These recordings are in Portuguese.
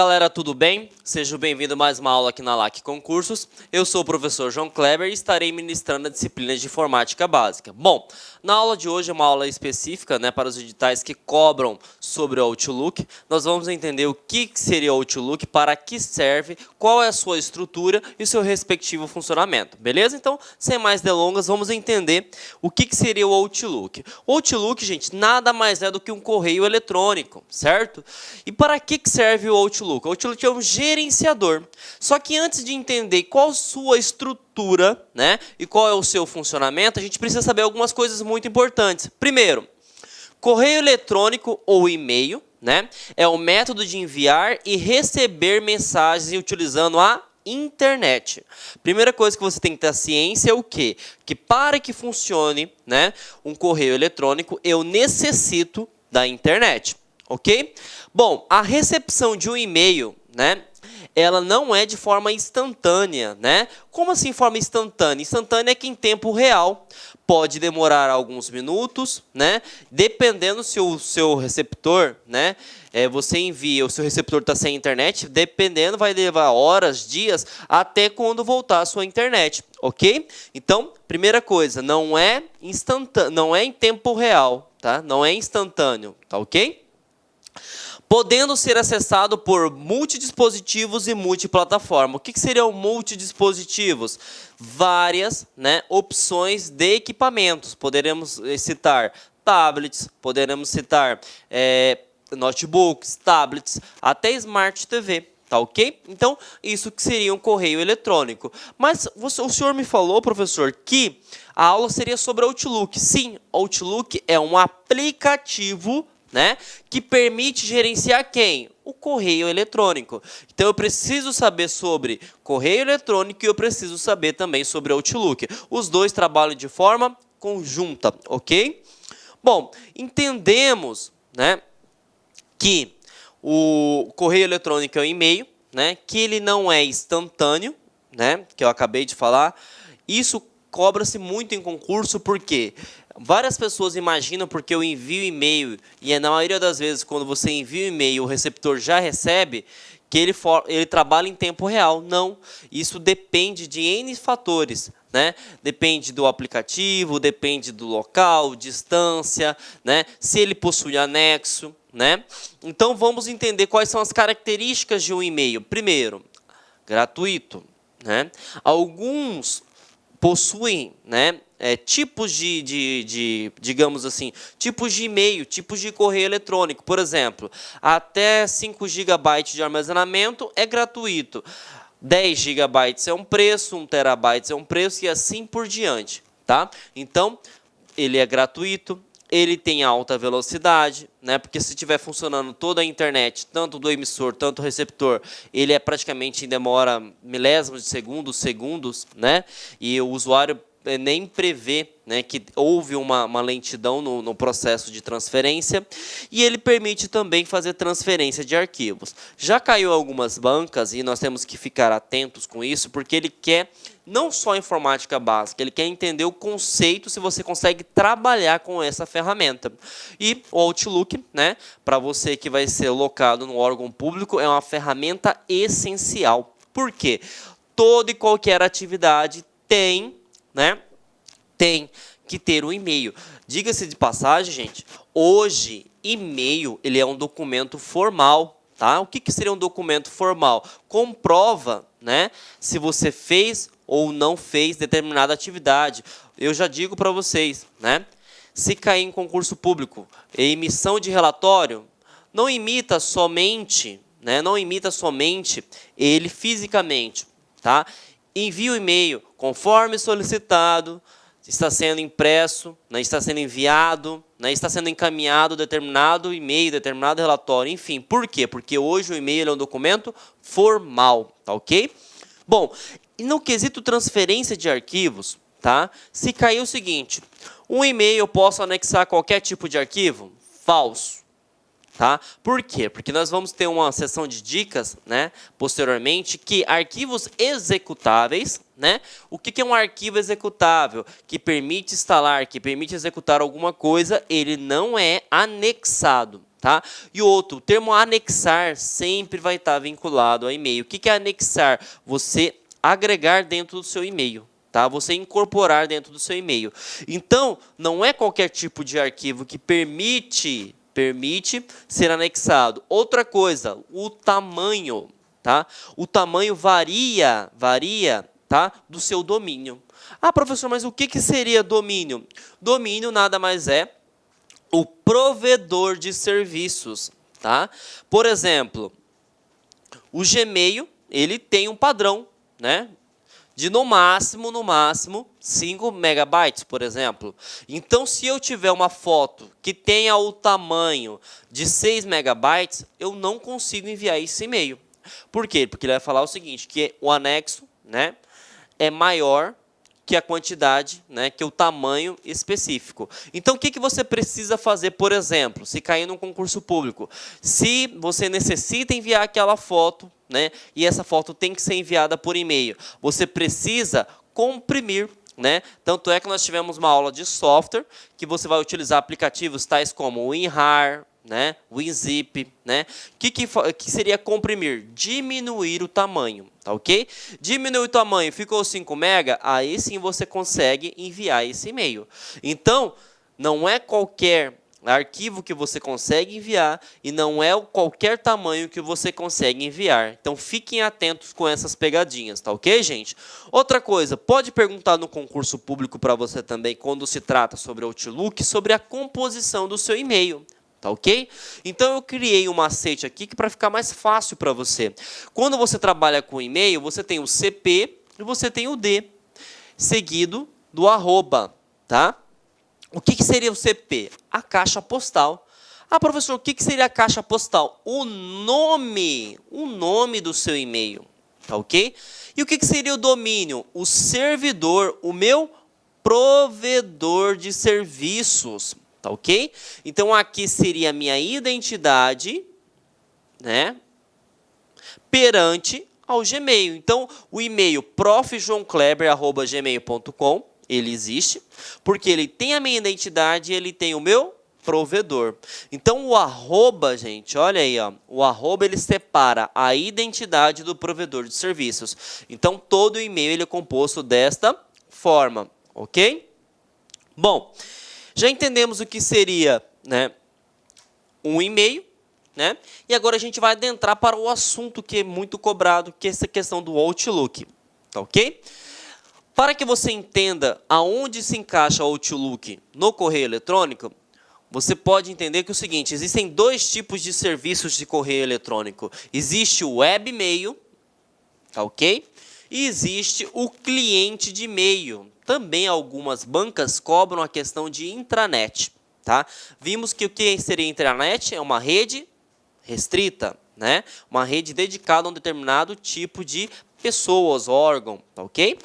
Galera, tudo bem? Seja bem-vindo a mais uma aula aqui na LAC Concursos. Eu sou o professor João Kleber e estarei ministrando a disciplina de Informática Básica. Bom, na aula de hoje é uma aula específica, para os editais que cobram sobre o Outlook. Nós vamos entender o que seria o Outlook, para que serve, qual é a sua estrutura e o seu respectivo funcionamento, beleza? Então, sem mais delongas, vamos entender o que seria o Outlook. O Outlook, gente, nada mais é do que um correio eletrônico, certo? E para que serve o Outlook? O Outlook é um gerenciador. Só que antes de entender qual a sua estrutura, e qual é o seu funcionamento, a gente precisa saber algumas coisas muito importantes. Primeiro, correio eletrônico ou e-mail, é o método de enviar e receber mensagens utilizando a internet. Primeira coisa que você tem que ter ciência é o quê? Que para que funcione, um correio eletrônico, eu necessito da internet. Ok? Bom, a recepção de um e-mail, ela não é de forma instantânea, Como assim forma instantânea? Instantânea é que em tempo real pode demorar alguns minutos, Dependendo se o seu receptor, você envia, o seu receptor está sem internet, dependendo vai levar horas, dias, até quando voltar a sua internet, ok? Então, primeira coisa, não é instantâneo, não é em tempo real, tá? Não é instantâneo, tá ok? Podendo ser acessado por multidispositivos e multiplataforma. O que seria o multidispositivos? Várias opções de equipamentos. Poderemos citar tablets, poderemos citar notebooks, tablets, até Smart TV. Tá ok? Então, isso que seria um correio eletrônico. Mas o senhor me falou, professor, que a aula seria sobre Outlook. Sim, Outlook é um aplicativo que permite gerenciar quem? O correio eletrônico. Então, eu preciso saber sobre correio eletrônico e eu preciso saber também sobre Outlook. Os dois trabalham de forma conjunta, ok? Bom, entendemos que o correio eletrônico é o e-mail, que ele não é instantâneo, que eu acabei de falar. Isso cobra-se muito em concurso, porque várias pessoas imaginam porque eu envio e-mail, e na maioria das vezes, quando você envia o e-mail, o receptor já recebe, que ele trabalha em tempo real. Não, isso depende de N fatores. Depende do aplicativo, depende do local, distância, se ele possui anexo. Então, vamos entender quais são as características de um e-mail. Primeiro, gratuito. Alguns possuem tipos digamos assim, tipos de e-mail, tipos de correio eletrônico. Por exemplo, até 5 GB de armazenamento é gratuito. 10 GB é um preço, 1 TB é um preço e assim por diante. Tá? Então, ele é gratuito. Ele tem alta velocidade, porque se estiver funcionando toda a internet, tanto do emissor, tanto do receptor, ele praticamente demora milésimos de segundos, e o usuário nem prevê que houve uma lentidão no processo de transferência, e ele permite também fazer transferência de arquivos. Já caiu algumas bancas, e nós temos que ficar atentos com isso, porque ele quer não só informática básica, ele quer entender o conceito, se você consegue trabalhar com essa ferramenta. E o Outlook, para você que vai ser locado no órgão público, é uma ferramenta essencial. Por quê? Toda e qualquer atividade tem que ter um e-mail. Diga-se de passagem, gente, hoje, e-mail ele é um documento formal. Tá? O que seria um documento formal? Comprova se você fez ou não fez determinada atividade. Eu já digo para vocês, se cair em concurso público, emissão de relatório, não imita somente, ele fisicamente, tá? Envie o e-mail conforme solicitado, está sendo impresso, está sendo enviado, está sendo encaminhado determinado e-mail, determinado relatório, enfim. Por quê? Porque hoje o e-mail é um documento formal, tá ok? Bom, e no quesito transferência de arquivos, tá? Se cair o seguinte, um e-mail eu posso anexar qualquer tipo de arquivo? Falso. Tá? Por quê? Porque nós vamos ter uma sessão de dicas, posteriormente, que arquivos executáveis, o que é um arquivo executável? Que permite instalar, que permite executar alguma coisa, ele não é anexado. Tá? E outro, o termo anexar sempre vai estar vinculado ao e-mail. O que é anexar? Você agregar dentro do seu e-mail. Tá? Você incorporar dentro do seu e-mail. Então, não é qualquer tipo de arquivo que permite ser anexado. Outra coisa, o tamanho. Tá? O tamanho varia, tá? Do seu domínio. Ah, professor, mas o que seria domínio? Domínio nada mais é o provedor de serviços, tá? Por exemplo, o Gmail, ele tem um padrão, né? De no máximo 5 megabytes, por exemplo. Então, se eu tiver uma foto que tenha o tamanho de 6 megabytes, eu não consigo enviar esse e-mail. Por quê? Porque ele vai falar o seguinte, que o anexo, né, é maior que a quantidade, né, que o tamanho específico. Então, o que você precisa fazer, por exemplo, se cair num concurso público? Se você necessita enviar aquela foto, né, e essa foto tem que ser enviada por e-mail, você precisa comprimir, né? Tanto é que nós tivemos uma aula de software, que você vai utilizar aplicativos tais como o WinRAR, né, WinZip, né? Que seria comprimir? Diminuir o tamanho, tá ok? Diminuir o tamanho, ficou 5 MB, aí sim você consegue enviar esse e-mail. Então, não é qualquer arquivo que você consegue enviar e não é qualquer tamanho que você consegue enviar. Então, fiquem atentos com essas pegadinhas, tá ok, gente? Outra coisa, pode perguntar no concurso público para você também, quando se trata sobre Outlook, sobre a composição do seu e-mail. Tá ok? Então, eu criei um macete aqui para ficar mais fácil para você. Quando você trabalha com e-mail, você tem o CP e você tem o D, seguido do arroba, tá? O que seria o CP? A caixa postal. Ah, professor, o que seria a caixa postal? O nome do seu e-mail, tá ok? E o que seria o domínio? O servidor, o meu provedor de serviços. Tá ok? Então, aqui seria a minha identidade, né, perante ao Gmail. Então, o e-mail profjoãokleber@gmail.com, ele existe, porque ele tem a minha identidade e ele tem o meu provedor. Então, o arroba, gente, olha aí, ó, o arroba ele separa a identidade do provedor de serviços. Então, todo o e-mail ele é composto desta forma, ok? Bom, já entendemos o que seria, né, um e-mail, né? E agora a gente vai adentrar para o assunto que é muito cobrado, que é essa questão do Outlook, tá ok? Para que você entenda aonde se encaixa o Outlook no correio eletrônico, você pode entender que é o seguinte, existem dois tipos de serviços de correio eletrônico. Existe o webmail, tá ok? E existe o cliente de e-mail. Também algumas bancas cobram a questão de intranet. Tá? Vimos que o que seria intranet é uma rede restrita, né? Uma rede dedicada a um determinado tipo de pessoas, órgão, tá ok?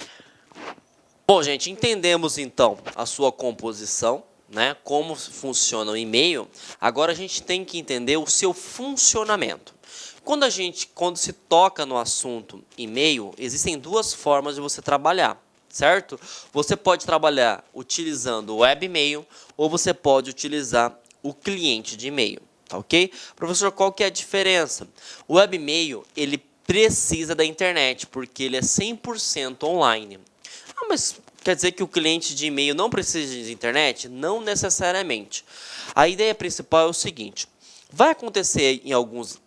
Bom, gente, entendemos então a sua composição, né? Como funciona o e-mail. Agora a gente tem que entender o seu funcionamento. Quando se toca no assunto e-mail, existem duas formas de você trabalhar, certo? Você pode trabalhar utilizando o webmail ou você pode utilizar o cliente de e-mail, tá ok? Professor, qual que é a diferença? O webmail, ele precisa da internet, porque ele é 100% online. Ah, mas quer dizer que o cliente de e-mail não precisa de internet? Não necessariamente. A ideia principal é o seguinte: vai acontecer em alguns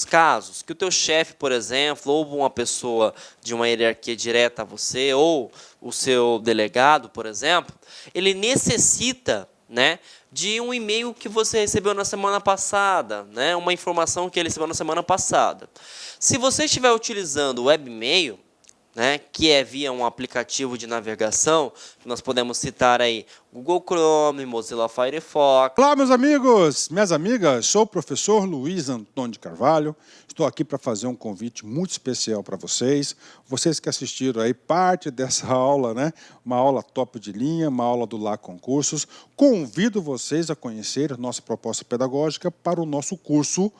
casos que o teu chefe, por exemplo, ou uma pessoa de uma hierarquia direta a você, ou o seu delegado, por exemplo, ele necessita, né, de um e-mail que você recebeu na semana passada, né, uma informação que ele recebeu na semana passada. Se você estiver utilizando o webmail, né, que é via um aplicativo de navegação, nós podemos citar aí Google Chrome, Mozilla Firefox. Olá, meus amigos, minhas amigas, sou o professor Luiz Antônio de Carvalho, estou aqui para fazer um convite muito especial para vocês que assistiram aí parte dessa aula, né, uma aula top de linha, uma aula do LA Concursos, convido vocês a conhecer a nossa proposta pedagógica para o nosso curso,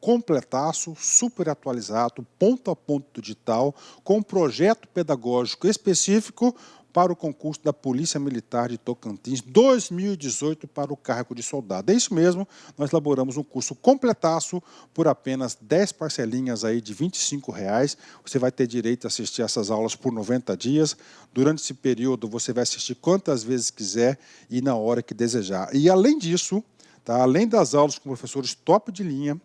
completaço, super atualizado, ponto a ponto digital, com um projeto pedagógico específico para o concurso da Polícia Militar de Tocantins 2018 para o cargo de soldado. É isso mesmo, nós elaboramos um curso completaço por apenas 10 parcelinhas aí de R$ 25. Você vai ter direito a assistir essas aulas por 90 dias. Durante esse período, você vai assistir quantas vezes quiser e na hora que desejar. E, além disso, tá, além das aulas com professores top de linha,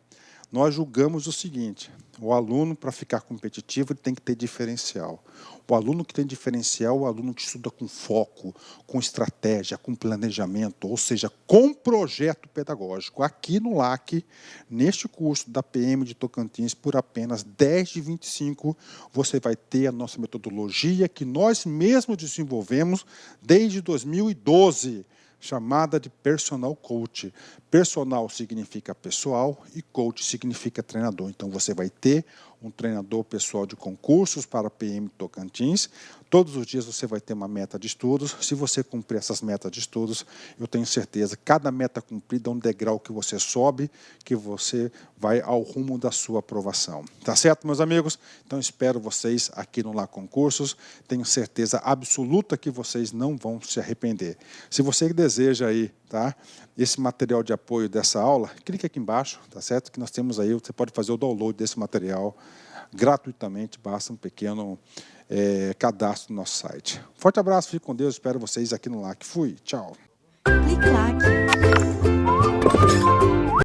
nós julgamos o seguinte: o aluno, para ficar competitivo, ele tem que ter diferencial. O aluno que tem diferencial é o aluno que estuda com foco, com estratégia, com planejamento, ou seja, com projeto pedagógico. Aqui no LAC, neste curso da PM de Tocantins, por apenas 10 de 25, você vai ter a nossa metodologia que nós mesmos desenvolvemos desde 2012, chamada de Personal Coach. Personal significa pessoal e coach significa treinador. Então, você vai ter um treinador pessoal de concursos para a PM Tocantins. Todos os dias você vai ter uma meta de estudos. Se você cumprir essas metas de estudos, eu tenho certeza, cada meta cumprida é um degrau que você sobe, que você vai ao rumo da sua aprovação. Tá certo, meus amigos? Então, espero vocês aqui no LAC Concursos. Tenho certeza absoluta que vocês não vão se arrepender. Se você deseja aí, tá, esse material de apoio dessa aula, clique aqui embaixo, tá certo? Que nós temos aí, você pode fazer o download desse material gratuitamente, basta um pequeno cadastro no nosso site. Forte abraço, fique com Deus, espero vocês aqui no LAC. Fui, tchau. Clique LAC.